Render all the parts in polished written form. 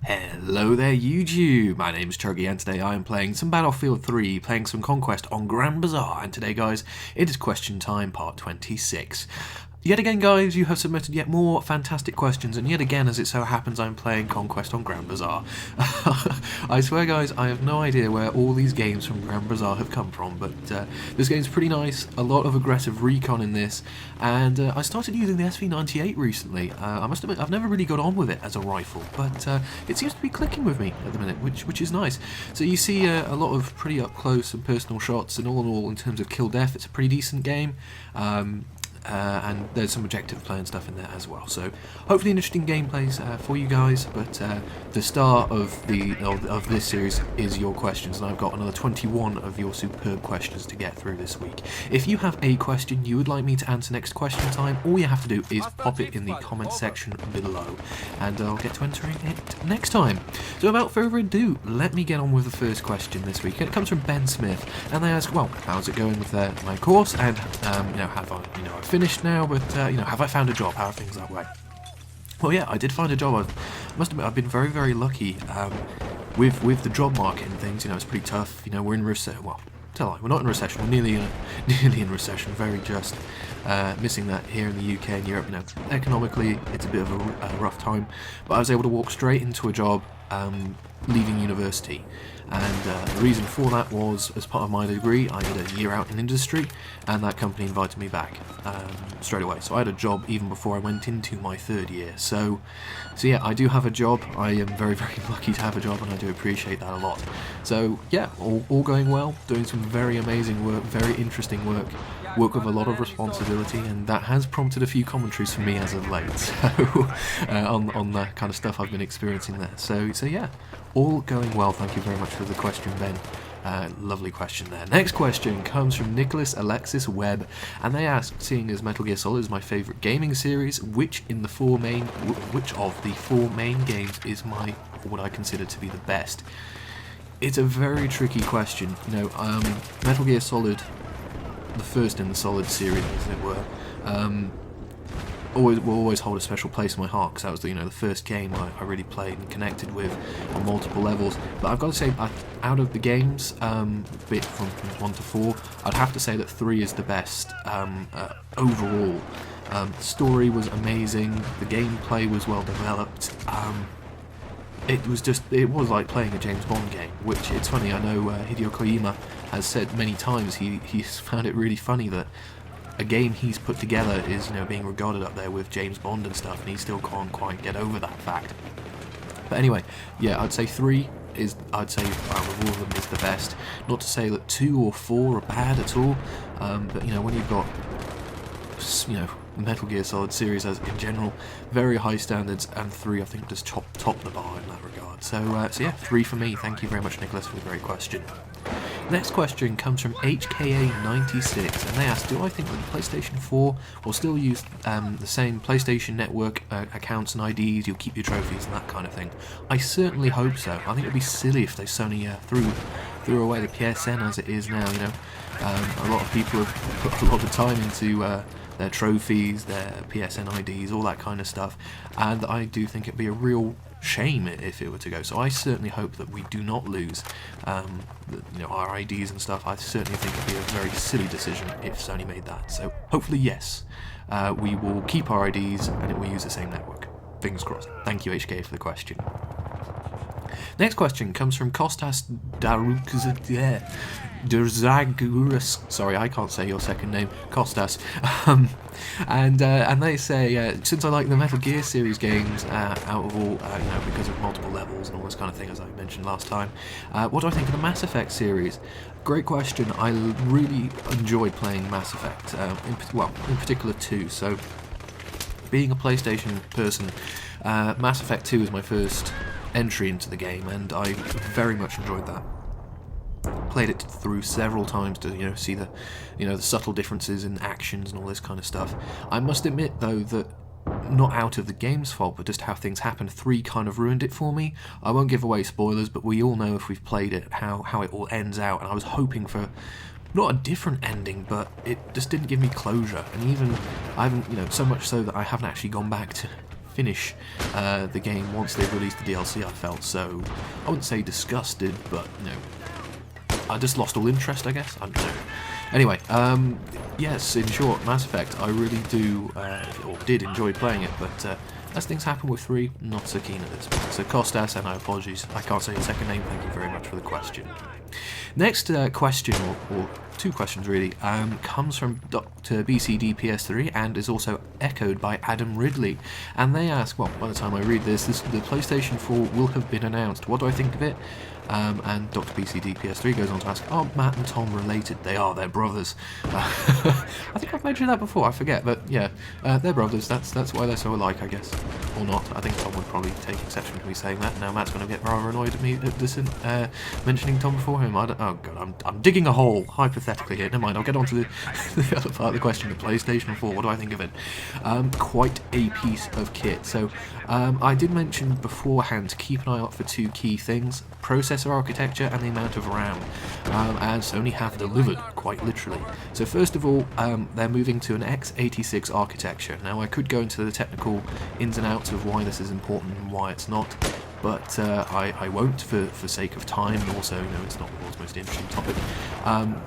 Hello there YouTube, my name's Chuggy and today I am playing some Battlefield 3, playing some Conquest on Grand Bazar, and today guys, it is question time part 26. Yet again guys, you have submitted yet more fantastic questions, and yet again as it so happens I'm playing Conquest on Grand Bazar. I swear guys, I have no idea where all these games from Grand Bazar have come from, but this game's pretty nice, a lot of aggressive recon in this, and I started using the SV98 recently. I must admit I've never really got on with it as a rifle, but it seems to be clicking with me at the minute, which is nice. So you see a lot of pretty up close and personal shots, and all in all in terms of kill death it's a pretty decent game. And there's some objective play and stuff in there as well. So hopefully interesting gameplays for you guys. But the star of this series is your questions, and I've got another 21 of your superb questions to get through this week. If you have a question you would like me to answer next question time, all you have to do is pop it in the comment section below, and I'll get to answering it next time. So without further ado, let me get on with the first question this week. And it comes from Ben Smith, and they ask, well, how's it going with my course, and have I, I've finished now, but have I found a job? How are things that way? Well, yeah, I did find a job. I must admit, I've been very, very lucky with the job market and things. It's pretty tough. We're in recession. Well, we're not in recession. We're nearly in recession. Very just missing that here in the UK and Europe. Economically, it's a bit of a rough time, but I was able to walk straight into a job leaving university. And the reason for that was, as part of my degree, I did a year out in industry, and that company invited me back straight away. So I had a job even before I went into my third year. So yeah, I do have a job. I am very, very lucky to have a job, and I do appreciate that a lot. So yeah, all going well, doing some very amazing work, very interesting work with a lot of responsibility, and that has prompted a few commentaries for me as of late, so on the kind of stuff I've been experiencing there. So yeah, all going well. Thank you very much for the question, Ben. Lovely question there. Next question comes from Nicholas Alexis Webb, and they ask, seeing as Metal Gear Solid is my favourite gaming series, which of the four main games is what I consider to be the best? It's a very tricky question. Metal Gear Solid, the first in the Solid series, as it were, will always hold a special place in my heart, because that was the first game I really played and connected with on multiple levels. But I've got to say, out of the games, bit from 1 to 4, I'd have to say that 3 is the best overall. The story was amazing, the gameplay was well developed. It was like playing a James Bond game, which, it's funny, I know Hideo Kojima has said many times he's found it really funny that a game he's put together is being regarded up there with James Bond and stuff, and he still can't quite get over that fact. But anyway, yeah, I'd say 3 is, of all of them, is the best. Not to say that 2 or 4 are bad at all, but when you've got the Metal Gear Solid series as in general, very high standards, and 3 I think just top the bar in that regard. So yeah, 3 for me. Thank you very much, Nicholas, for the great question. Next question comes from HKA96, and they ask, do I think that the PlayStation 4 will still use the same PlayStation Network accounts and IDs, you'll keep your trophies and that kind of thing? I certainly hope so. I think it would be silly if Sony threw away the PSN as it is now. A lot of people have put a lot of time into their trophies, their PSN IDs, all that kind of stuff, and I do think it'd be a real shame if it were to go. So I certainly hope that we do not lose our IDs and stuff. I certainly think it'd be a very silly decision if Sony made that. So hopefully, yes, we will keep our IDs and it will use the same network. Fingers crossed. Thank you, HK, for the question. Next question comes from Kostas Derzaguras. Sorry, I can't say your second name, Kostas. And they say, since I like the Metal Gear series games out of all, because of multiple levels and all this kind of thing, as I mentioned last time, what do I think of the Mass Effect series? Great question. I really enjoyed playing Mass Effect, in particular 2. So, being a PlayStation person, Mass Effect 2 was my first entry into the game, and I very much enjoyed that. Played it through several times to see the the subtle differences in actions and all this kind of stuff. I must admit though that, not out of the game's fault, but just how things happened, 3 kind of ruined it for me. I won't give away spoilers, but we all know if we've played it how it all ends out, and I was hoping for not a different ending, but it just didn't give me closure. And even I haven't so much so that I haven't actually gone back to finish the game once they've released the DLC. I felt so, I wouldn't say disgusted, but you know, I just lost all interest, I guess. I don't know. Anyway, yes, in short, Mass Effect, I really do, or did enjoy playing it, but as things happen with 3, not so keen at this point. So Costas, and I apologies, I can't say your second name, thank you very much for the question. Next question, or two questions really, comes from Dr. BCD PS3 and is also echoed by Adam Ridley. And they ask, well, by the time I read this, the PlayStation 4 will have been announced. What do I think of it? And Dr. BCD PS3 goes on to ask, are Matt and Tom related? They are, they're brothers. I think I've mentioned that before, I forget, but yeah, they're brothers, that's why they're so alike, I guess. Or not, I think Tom would probably take exception to me saying that. Now Matt's going to get rather annoyed at me mentioning Tom before him. Oh god, I'm digging a hole, hypothetically here. Never mind, I'll get on to the other part of the question, the PlayStation 4, what do I think of it? Quite a piece of kit. So I did mention beforehand to keep an eye out for two key things: processor architecture and the amount of RAM, and Sony have delivered, quite literally. So first of all, they're moving to an x86 architecture. Now I could go into the technical ins and outs of why this is important and why it's not, but I won't for sake of time, and also, you know, it's not the world's most interesting topic.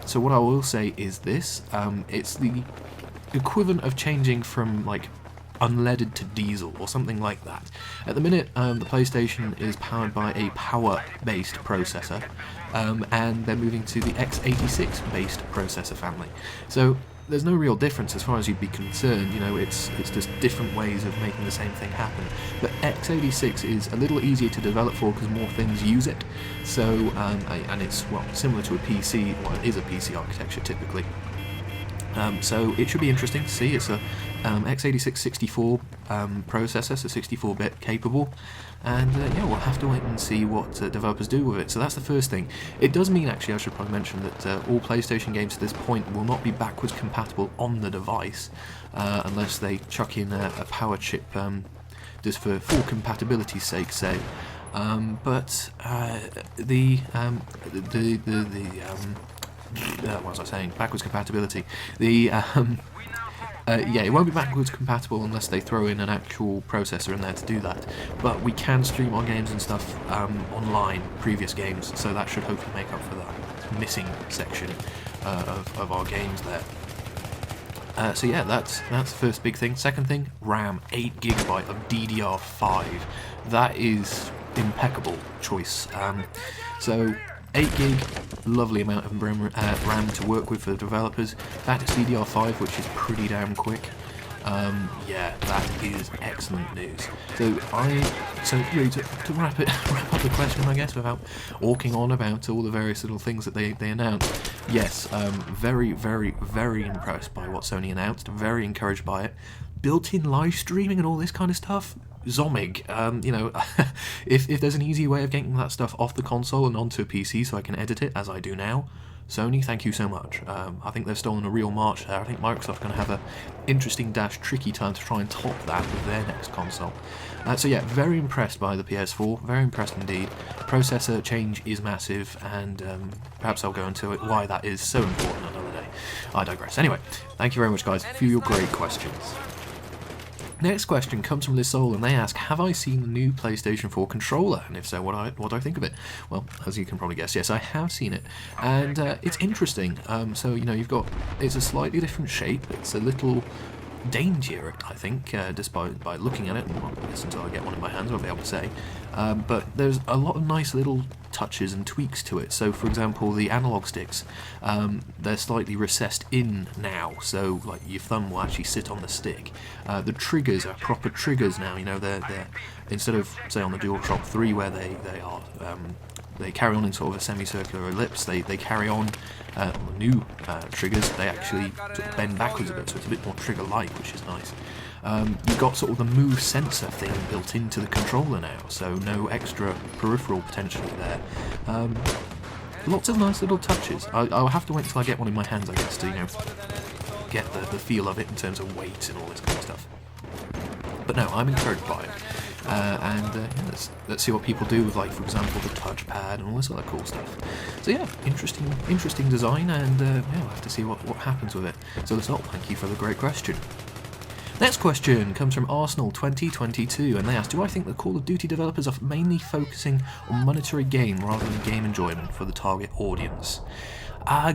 So what I will say is this, it's the equivalent of changing from, like, unleaded to diesel or something like that. At the minute, the PlayStation is powered by a power-based processor, and they're moving to the x86-based processor family. So there's no real difference as far as you'd be concerned. You know, it's just different ways of making the same thing happen. But x86 is a little easier to develop for because more things use it. So and it's, well, similar to a PC. Well, it is a PC architecture typically. So it should be interesting to see. It's a x86 64 processor, so 64-bit capable, and yeah, we'll have to wait and see what developers do with it. So that's the first thing. It does mean, actually, I should probably mention that all PlayStation games to this point will not be backwards compatible on the device, unless they chuck in a power chip just for full compatibility's sake, say. But what was I saying? Backwards compatibility. Yeah, it won't be backwards compatible unless they throw in an actual processor in there to do that. But we can stream our games and stuff online, previous games, so that should hopefully make up for that missing section of our games there. So yeah, that's the first big thing. Second thing, RAM, 8GB of DDR5. That is impeccable choice. So 8GB, lovely amount of RAM to work with for the developers. That is DDR5, which is pretty damn quick. Yeah, that is excellent news. So really, to wrap up the question, I guess, without awking on about all the various little things that they announced. Yes, very, very, very impressed by what Sony announced. Very encouraged by it. Built-in live streaming and all this kind of stuff. Zomig, you know, if there's an easy way of getting that stuff off the console and onto a PC so I can edit it, as I do now, Sony, thank you so much. I think they've stolen a real march there. I think Microsoft's going to have an interesting tricky time to try and top that with their next console. So yeah, very impressed by the PS4, very impressed indeed. Processor change is massive, and perhaps I'll go into it, why that is so important another day. I digress. Anyway, thank you very much, guys, for your great questions. Next question comes from Liz Soul, and they ask, have I seen the new PlayStation 4 Controller? And if so, what do I think of it? Well, as you can probably guess, yes, I have seen it. And it's interesting. So, you know, it's a slightly different shape. It's a little daintier, I think, just by looking at it. Well, I guess until I get one in my hands, I'll be able to say. But there's a lot of nice little touches and tweaks to it. So, for example, the analog sticks, they're slightly recessed in now, so like your thumb will actually sit on the stick. The triggers are proper triggers now. You know, they're instead of, say, on the DualShock 3 where they carry on in sort of a semicircular ellipse, they carry on the new triggers, they actually sort of bend backwards a bit, so it's a bit more trigger-like, which is nice. You've got sort of the move sensor thing built into the controller now, so no extra peripheral potentially there. Lots of nice little touches. I'll have to wait until I get one in my hands, I guess, to, you know, get the feel of it in terms of weight and all this kind of stuff. But no, I'm encouraged by it. Yeah, let's see what people do with, like, for example, the touchpad and all this other cool stuff. So yeah, interesting design, and yeah, we'll have to see what happens with it. So Lisol, thank you for the great question. Next question comes from Arsenal 2022, and they ask, do I think the Call of Duty developers are mainly focusing on monetary gain rather than game enjoyment for the target audience?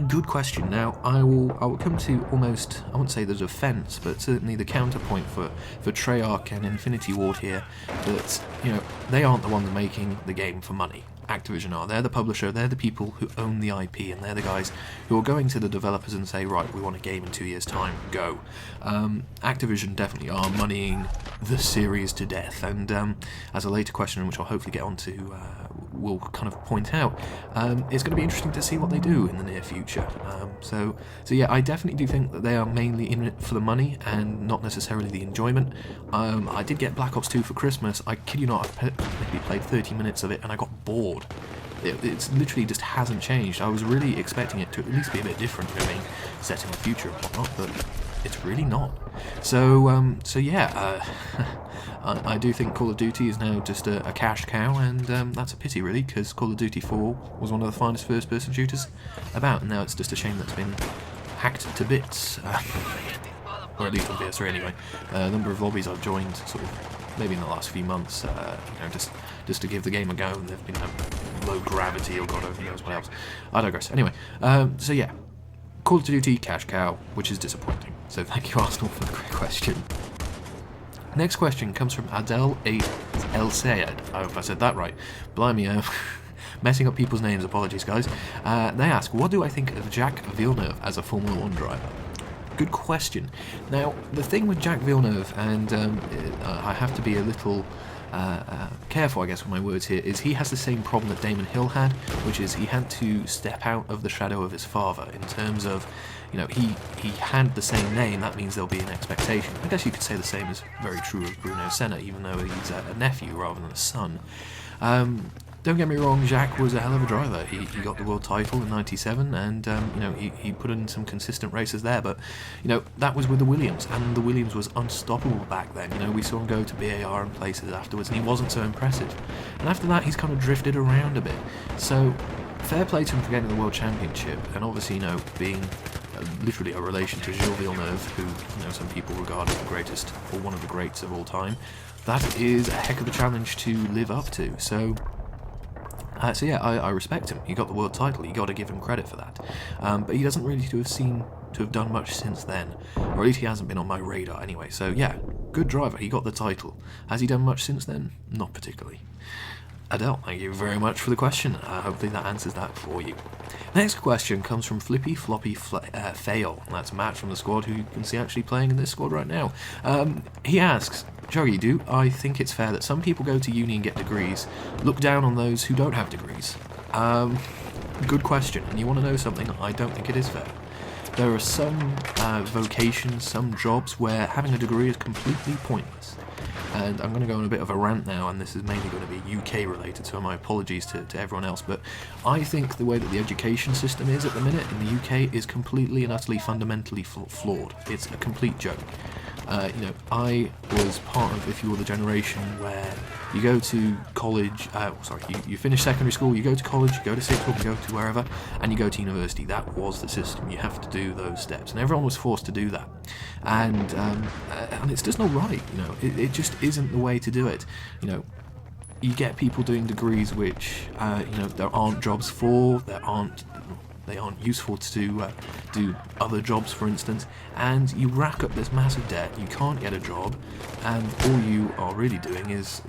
Good question. Now, I will come to almost, I wouldn't say the defence, but certainly the counterpoint for Treyarch and Infinity Ward here, that, they aren't the ones making the game for money. Activision are. They're the publisher, they're the people who own the IP, and they're the guys who are going to the developers and say, right, we want a game in 2 years' time, go. Activision definitely are moneying the series to death, and as a later question, which I'll hopefully get onto, will kind of point out, it's going to be interesting to see what they do in the near future. So yeah, I definitely do think that they are mainly in it for the money and not necessarily the enjoyment. I did get Black Ops 2 for Christmas. I kid you not, I maybe played 30 minutes of it and I got bored. It's literally just hasn't changed. I was really expecting it to at least be a bit different, set in the future and whatnot, but it's really not. So yeah, I do think Call of Duty is now just a cash cow, and that's a pity really, because Call of Duty 4 was one of the finest first-person shooters about, and now it's just a shame that's been hacked to bits, or at least on PS3 anyway. The number of lobbies I've joined, sort of, maybe in the last few months, just to give the game a go, and they've been low gravity or God only knows what else. I digress. Anyway, so yeah, Call of Duty cash cow, which is disappointing. So thank you, Arsenal, for the great question. Next question comes from Adel El Sayed. I hope I said that right. Blimey, messing up people's names. Apologies, guys. They ask, what do I think of Jacques Villeneuve as a Formula 1 driver? Good question. Now, the thing with Jacques Villeneuve, and I have to be a little careful, I guess, with my words here, is he has the same problem that Damon Hill had, which is he had to step out of the shadow of his father in terms of, he had the same name, that means there'll be an expectation. I guess you could say the same is very true of Bruno Senna, even though he's a nephew rather than a son. Don't get me wrong, Jacques was a hell of a driver. He got the world title in '97, and he put in some consistent races there. But that was with the Williams, and the Williams was unstoppable back then. We saw him go to BAR and places afterwards, and he wasn't so impressive. And after that, he's kind of drifted around a bit. So fair play to him for getting the world championship, and obviously being literally a relation to Gilles Villeneuve, who some people regard as the greatest or one of the greats of all time. That is a heck of a challenge to live up to. So yeah, I respect him. He got the world title. You got to give him credit for that. But he doesn't really seem to have done much since then, or at least he hasn't been on my radar anyway. So yeah, good driver. He got the title. Has he done much since then? Not particularly. Adele, thank you very much for the question. Hopefully that answers that for you. Next question comes from Flippy Floppy Fail. That's Matt from the squad, who you can see actually playing in this squad right now. He asks, Chuggy, do I think it's fair that some people go to uni and get degrees, look down on those who don't have degrees? Good question, and you want to know something? I don't think it is fair. There are some vocations, some jobs where having a degree is completely pointless. And I'm going to go on a bit of a rant now, and this is mainly going to be UK related, so my apologies to everyone else, but I think the way that the education system is at the minute in the UK is completely and utterly fundamentally flawed. It's a complete joke. I was part of, if you will, the generation where you go to college, you finish secondary school, you go to college, you go to sixth form, you go to wherever, and you go to university. That was the system. You have to do those steps, and everyone was forced to do that. And it's just not right, it just isn't the way to do it. You get people doing degrees which, there aren't jobs for, they aren't useful to do other jobs, for instance, and you rack up this massive debt, you can't get a job, and all you are really doing is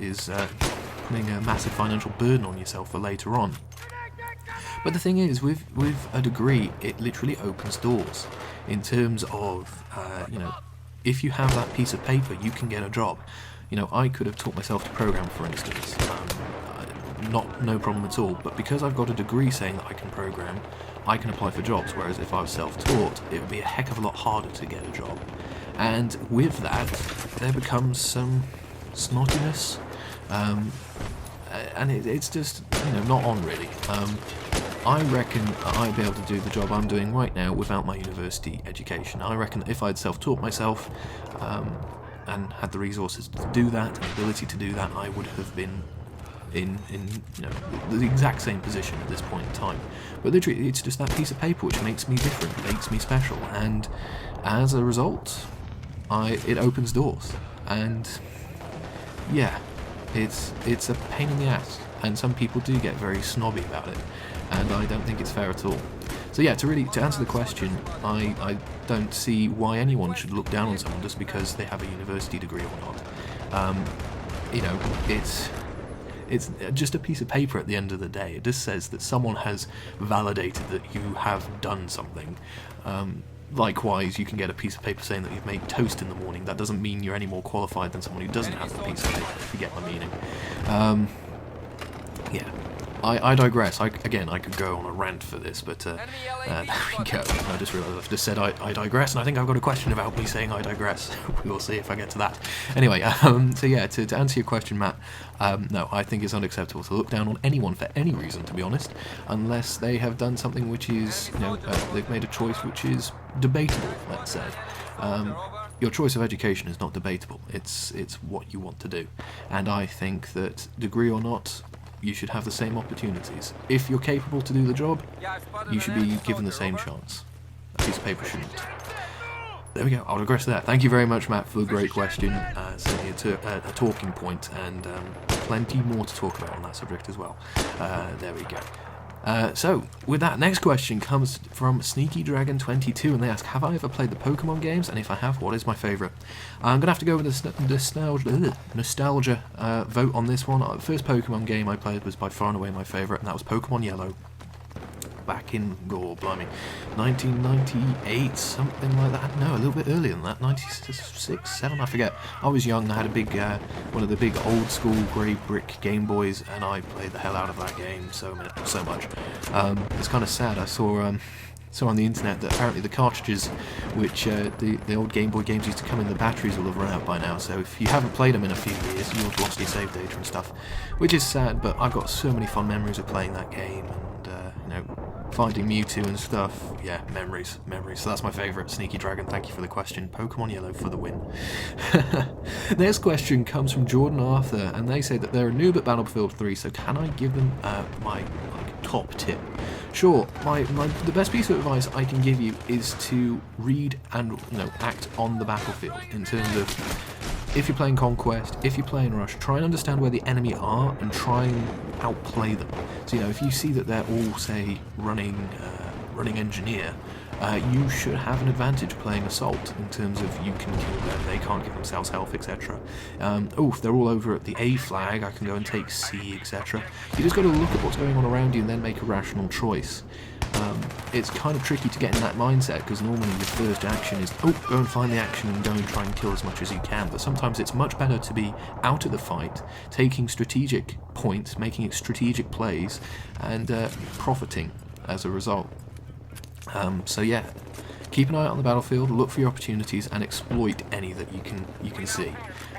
putting a massive financial burden on yourself for later on. But the thing is, with a degree, it literally opens doors in terms of, if you have that piece of paper, you can get a job. I could have taught myself to program, for instance, no problem at all, but because I've got a degree saying that I can program, I can apply for jobs, whereas if I was self-taught, it would be a heck of a lot harder to get a job. And with that, there becomes some snottiness, and it's just, not on really. I reckon I'd be able to do the job I'm doing right now without my university education. I reckon if I'd self-taught myself, and had the resources to do that, and the ability to do that, I would have been in the exact same position at this point in time. But literally, it's just that piece of paper which makes me different, makes me special, and as a result, it opens doors, and yeah, it's a pain in the ass, and some people do get very snobby about it, and I don't think it's fair at all. So yeah, to answer the question, I don't see why anyone should look down on someone just because they have a university degree or not. You know, it's just a piece of paper at the end of the day. It just says that someone has validated that you have done something. Likewise, you can get a piece of paper saying that you've made toast in the morning. That doesn't mean you're any more qualified than someone who doesn't have a piece of paper, if you get my meaning. Yeah. I digress. Again, I could go on a rant for this, but there we go. I just realised I've just said I digress, and I think I've got a question about me saying I digress. We'll see if I get to that. Anyway, so yeah, to answer your question, Matt, no, I think it's unacceptable to look down on anyone for any reason, to be honest, unless they have done something which is, you know, they've made a choice which is debatable, let's say. Your choice of education is not debatable. It's what you want to do, and I think that, degree or not, you should have the same opportunities. If you're capable to do the job, you should be given the same chance. A piece of paper shouldn't. There we go, I'll digress to that. Thank you very much, Matt, for the great question. Certainly a talking point, and plenty more to talk about on that subject as well. There we go. So, with that, next question comes from Sneaky Dragon 22, and they ask, have I ever played the Pokemon games, and if I have, what is my favourite? I'm going to have to go with the nostalgia vote on this one. The first Pokemon game I played was by far and away my favourite, and that was Pokemon Yellow. Back in, blimey, 1998, something like that. No, a little bit earlier than that, 96, 7, I forget. I was young, I had a big, one of the big old school grey brick Game Boys, and I played the hell out of that game so much. It's kind of sad. I saw on the internet that apparently the cartridges, which the old Game Boy games used to come in, the batteries will have run out by now, so if you haven't played them in a few years, you'll have lost your save data and stuff, which is sad, but I've got so many fond memories of playing that game, and, you know, finding Mewtwo and stuff. Yeah, memories. So that's my favourite. Sneaky Dragon, thank you for the question. Pokemon Yellow for the win. Next question comes from Jordan Arthur, and they say that they're a noob at Battlefield 3, so can I give them my top tip? Sure, the best piece of advice I can give you is to read and, you know, act on the battlefield, in terms of, if you're playing Conquest, if you're playing Rush, try and understand where the enemy are and try and outplay them. So, you know, if you see that they're all, say, running Engineer, you should have an advantage playing Assault, in terms of you can kill them, they can't give themselves health, etc. If they're all over at the A flag, I can go and take C, etc. You just got to look at what's going on around you and then make a rational choice. It's kind of tricky to get in that mindset, because normally your first action is, go and find the action and go and try and kill as much as you can, but sometimes it's much better to be out of the fight, taking strategic points, making strategic plays, and profiting as a result. So yeah, keep an eye out on the battlefield, look for your opportunities, and exploit any that you can see.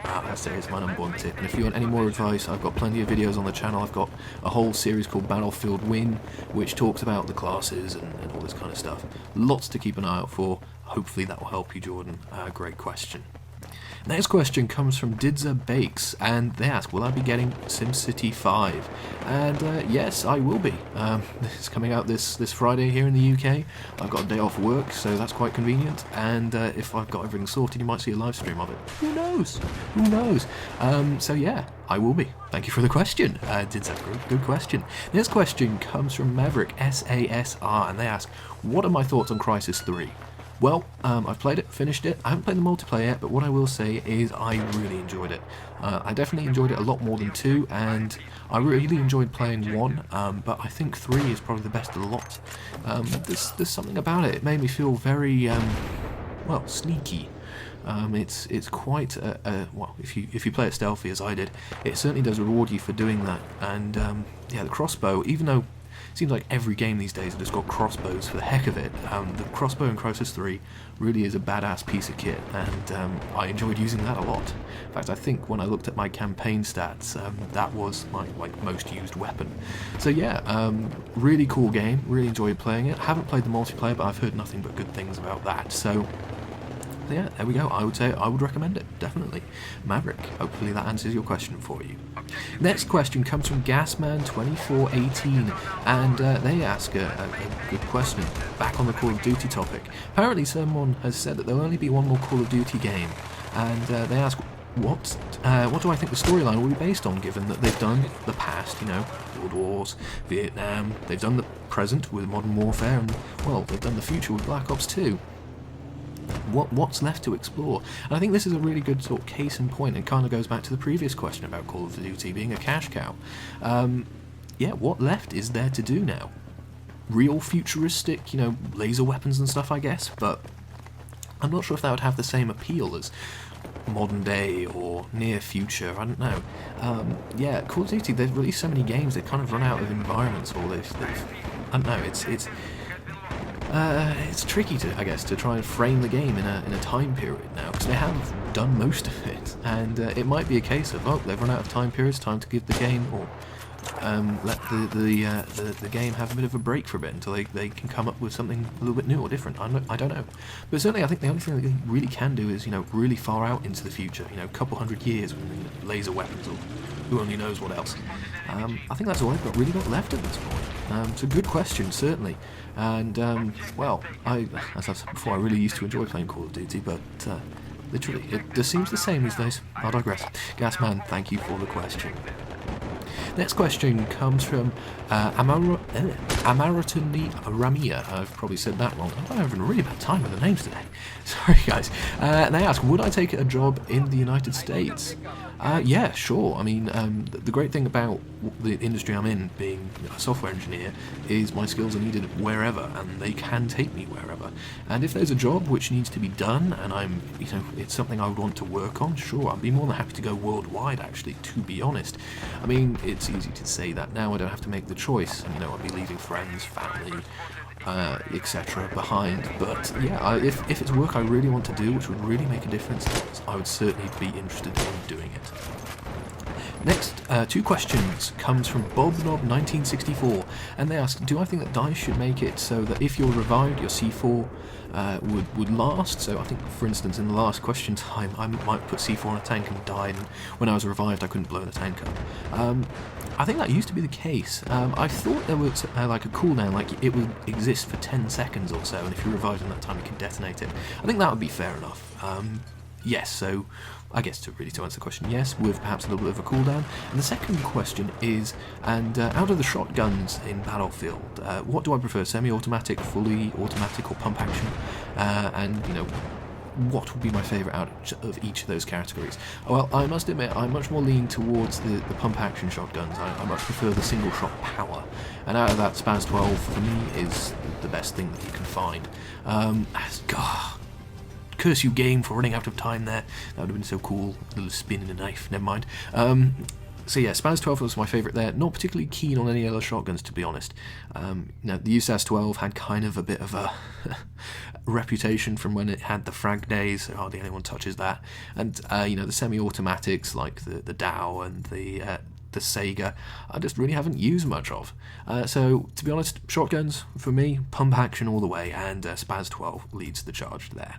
I'd say it's my number one tip. And if you want any more advice, I've got plenty of videos on the channel. I've got a whole series called Battlefield Win, which talks about the classes and all this kind of stuff. Lots to keep an eye out for. Hopefully that will help you, Jordan. Great question. Next question comes from Didza Bakes, and they ask, will I be getting SimCity 5? And yes, I will be. It's coming out this Friday here in the UK. I've got a day off work, so that's quite convenient, and if I've got everything sorted, you might see a live stream of it. Who knows? So yeah, I will be. Thank you for the question, Didza. Good question. Next question comes from Maverick SASR, and they ask, what are my thoughts on Crysis 3? Well, I've played it, finished it. I haven't played the multiplayer yet, but what I will say is I really enjoyed it. I definitely enjoyed it a lot more than 2, and I really enjoyed playing 1, but I think 3 is probably the best of the lot. There's something about it. It made me feel very, well, sneaky. It's quite well, if you play it stealthy as I did, it certainly does reward you for doing that. And yeah, the crossbow, even though it seems like every game these days has just got crossbows for the heck of it, the crossbow in Crysis 3 really is a badass piece of kit, and I enjoyed using that a lot. In fact, I think when I looked at my campaign stats, that was my most used weapon. So yeah, really cool game, really enjoyed playing it. Haven't played the multiplayer, but I've heard nothing but good things about that. So yeah, there we go. I would say I would recommend it, definitely. Maverick, hopefully that answers your question for you. Next question comes from Gasman2418, and they ask a good question, back on the Call of Duty topic. Apparently someone has said that there'll only be one more Call of Duty game, and they ask, what do I think the storyline will be based on, given that they've done the past, you know, World Wars, Vietnam, they've done the present with Modern Warfare, and, well, they've done the future with Black Ops 2. What's left to explore? And I think this is a really good sort of case in point. It kind of goes back to the previous question about Call of Duty being a cash cow. Yeah, what left is there to do now? Real futuristic, you know, laser weapons and stuff, I guess, but I'm not sure if that would have the same appeal as modern day or near future, I don't know. Yeah, Call of Duty, they've released so many games, they've kind of run out of environments, or they've I don't know, it's tricky to, I guess, to try and frame the game in a time period now, because they have done most of it, and it might be a case of, oh, they've run out of time periods, time to give the game, or let the game have a bit of a break for a bit until they can come up with something a little bit new or different. I don't know, but certainly I think the only thing they really can do is, you know, really far out into the future, you know, a couple hundred years with laser weapons or who only knows what else. I think that's all I've really got left at this point. It's a good question, certainly, and well, as I've said before, I really used to enjoy playing Call of Duty, but literally, it just seems the same these days. I'll digress. Gasman, thank you for the question. Next question comes from Amaratuni Ramia. I've probably said that wrong. I'm having a really bad time with the names today. Sorry, guys. And they ask, would I take a job in the United States? Yeah, sure. I mean, the great thing about the industry I'm in, being a software engineer, is my skills are needed wherever, and they can take me wherever. And if there's a job which needs to be done, and it's something I would want to work on, sure, I'd be more than happy to go worldwide, actually, to be honest. I mean, it's easy to say that now, I don't have to make the choice, and, you know, I'll be leaving friends, family, etc. behind, but yeah, if it's work I really want to do, which would really make a difference, I would certainly be interested in doing it. Next, two questions comes from BobNob1964, and they ask, do I think that DICE should make it so that if you're revived, your C4 would last? So I think, for instance, in the last question time, I might put C4 on a tank and die, and when I was revived I couldn't blow the tank up. I think that used to be the case. I thought there was like a cooldown, like it would exist for 10 seconds or so, and if you revived in that time you could detonate it. I think that would be fair enough. Yes, so I guess to answer the question, yes, with perhaps a little bit of a cooldown. And the second question is, and out of the shotguns in Battlefield, what do I prefer, semi-automatic, fully automatic, or pump action? And, you know, what would be my favourite out of each of those categories? Well, I must admit, I'm much more leaning towards the pump action shotguns. I much prefer the single shot power, and out of that, Spaz 12 for me is the best thing that you can find. God, curse you, game, for running out of time there. That would have been so cool. A little spin in a knife, never mind. So yeah, Spaz 12 was my favourite there. Not particularly keen on any other shotguns, to be honest. Now, the USAS 12 had kind of a bit of a reputation from when it had the frag days, so hardly anyone touches that. And, you know, the semi-automatics like the Dow and the Sega, I just really haven't used much of. So, to be honest, shotguns, for me, pump action all the way, and Spaz 12 leads the charge there.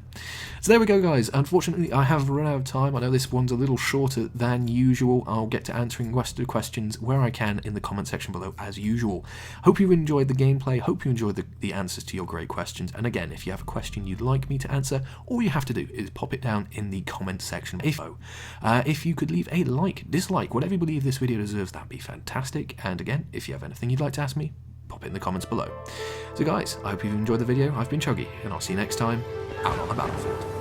So there we go, guys. Unfortunately, I have run out of time. I know this one's a little shorter than usual. I'll get to answering questions where I can in the comment section below, as usual. Hope you enjoyed the gameplay. Hope you enjoyed the answers to your great questions. And again, if you have a question you'd like me to answer, all you have to do is pop it down in the comment section. If you could leave a like, dislike, whatever you believe this video deserves, that'd be fantastic. And again, if you have anything you'd like to ask me, pop it in the comments below. So guys, I hope you've enjoyed the video. I've been Chuggy, and I'll see you next time out on the battlefield.